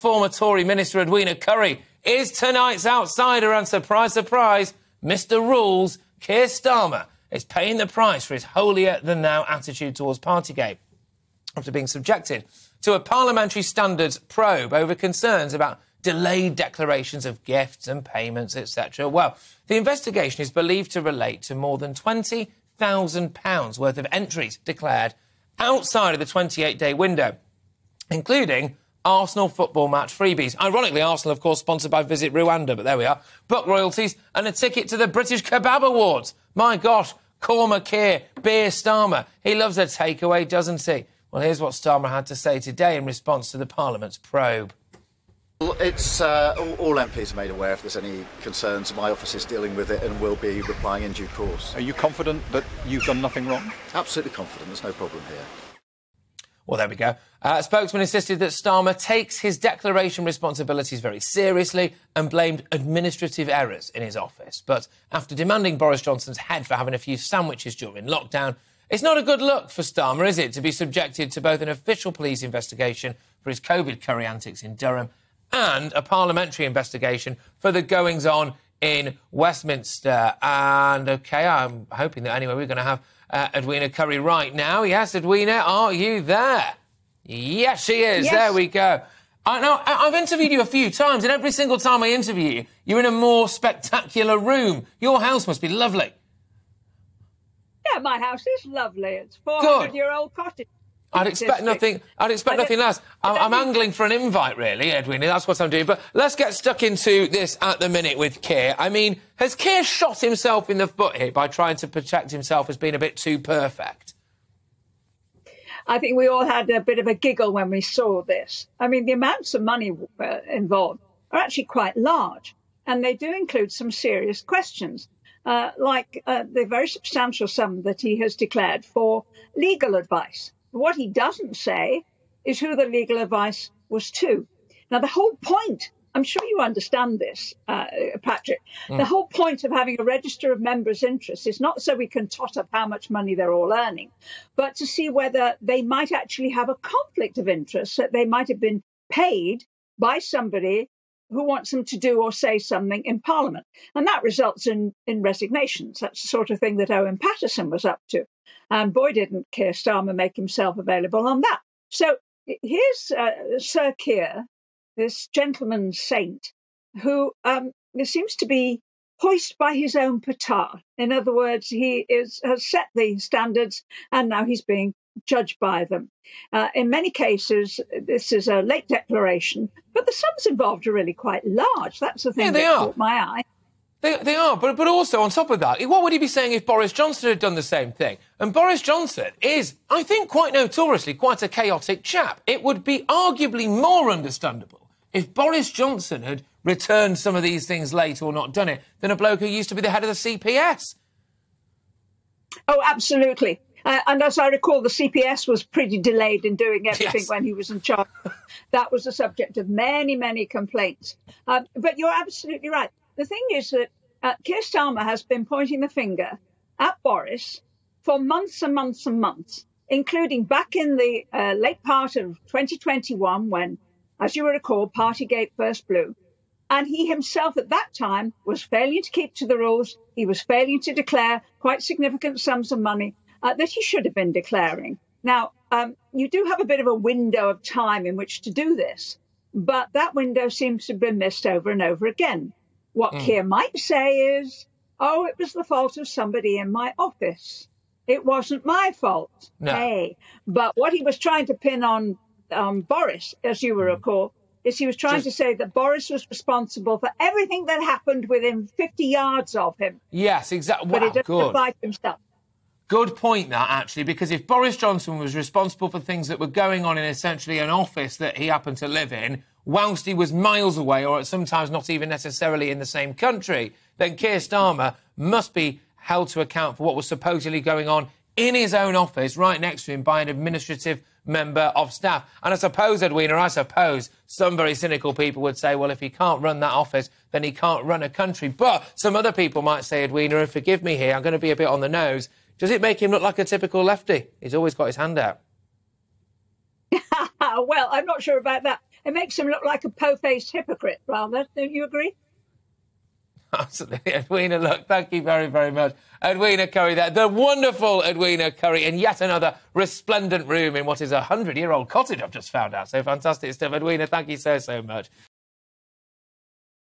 former Tory Minister Edwina Currie is tonight's outsider, and surprise, surprise, Mr Rules, Keir Starmer, is paying the price for his holier-than-thou attitude towards Partygate after being subjected to a parliamentary standards probe over concerns about delayed declarations of gifts and payments, etc. Well, the investigation is believed to relate to more than £20,000 worth of entries declared outside of the 28-day window, including Arsenal football match freebies. Ironically, Arsenal, of course, sponsored by Visit Rwanda, but there we are. Book royalties and a ticket to the British Kebab Awards. My gosh, Cormac Keir, Beer Starmer. He loves a takeaway, doesn't he? Well, here's what Starmer had to say today in response to the Parliament's probe. Well, it's all MPs are made aware if there's any concerns. My office is dealing with it and will be replying in due course. Are you confident that you've done nothing wrong? Absolutely confident. There's no problem here. Well, there we go. A spokesman insisted that Starmer takes his declaration responsibilities very seriously and blamed administrative errors in his office. But after demanding Boris Johnson's head for having a few sandwiches during lockdown, it's not a good look for Starmer, is it, to be subjected to both an official police investigation for his COVID curry antics in Durham and a parliamentary investigation for the goings-on in Westminster. And, OK, I'm hoping that, anyway, we're going to have Edwina Currie right now. Yes, Edwina, are you there? Yes, she is. Yes. There we go. I know, I've interviewed you a few times, and every single time I interview you, you're in a more spectacular room. Your house must be lovely. Yeah, my house is lovely. It's a 400-year-old cottage. I'd expect nothing less. I'm angling for an invite, really, Edwina. That's what I'm doing. But let's get stuck into this at the minute with Keir. I mean, has Keir shot himself in the foot here by trying to protect himself as being a bit too perfect? I think we all had a bit of a giggle when we saw this. I mean, the amounts of money involved are actually quite large, and they do include some serious questions, like the very substantial sum that he has declared for legal advice. What he doesn't say is who the legal advice was to. Now, the whole point, I'm sure you understand this, Patrick, the whole point of having a register of members' interests is not so we can tot up how much money they're all earning, but to see whether they might actually have a conflict of interest, that they might have been paid by somebody who wants them to do or say something in Parliament. And that results in resignations. That's the sort of thing that Owen Paterson was up to. And boy, didn't Keir Starmer make himself available on that. So here's Sir Keir, this gentleman saint, who seems to be hoist by his own petard. In other words, he has set the standards and now he's being judged by them. In many cases, this is a late declaration, but the sums involved are really quite large. That's the thing that caught my eye. They are, but also on top of that, what would he be saying if Boris Johnson had done the same thing? And Boris Johnson is, I think, quite notoriously quite a chaotic chap. It would be arguably more understandable if Boris Johnson had returned some of these things late or not done it than a bloke who used to be the head of the CPS. Oh, absolutely. And as I recall, the CPS was pretty delayed in doing everything when he was in charge. That was the subject of many, many complaints. But you're absolutely right. The thing is that Keir Starmer has been pointing the finger at Boris for months and months and months, including back in the late part of 2021 when, as you will recall, Partygate first blew. And he himself at that time was failing to keep to the rules. He was failing to declare quite significant sums of money that he should have been declaring. Now, you do have a bit of a window of time in which to do this, but that window seems to have been missed over and over again. What Keir might say is, oh, it was the fault of somebody in my office. It wasn't my fault. No. Hey. But what he was trying to pin on Boris, as you will recall, is he was trying to say that Boris was responsible for everything that happened within 50 yards of him. Yes, exactly. But he doesn't apply to himself. Good point, that, actually, because if Boris Johnson was responsible for things that were going on in essentially an office that he happened to live in, whilst he was miles away or sometimes not even necessarily in the same country, then Keir Starmer must be held to account for what was supposedly going on in his own office right next to him by an administrative member of staff. And I suppose, Edwina, some very cynical people would say, well, if he can't run that office, then he can't run a country. But some other people might say, Edwina, and forgive me here, I'm going to be a bit on the nose, does it make him look like a typical lefty? He's always got his hand out. Well, I'm not sure about that. It makes him look like a po-faced hypocrite, rather. Don't you agree? Absolutely. Edwina, look, thank you very, very much. Edwina Currie there, the wonderful Edwina Currie, in yet another resplendent room in what is a 100-year-old cottage, I've just found out. So fantastic stuff. Edwina, thank you so, so much.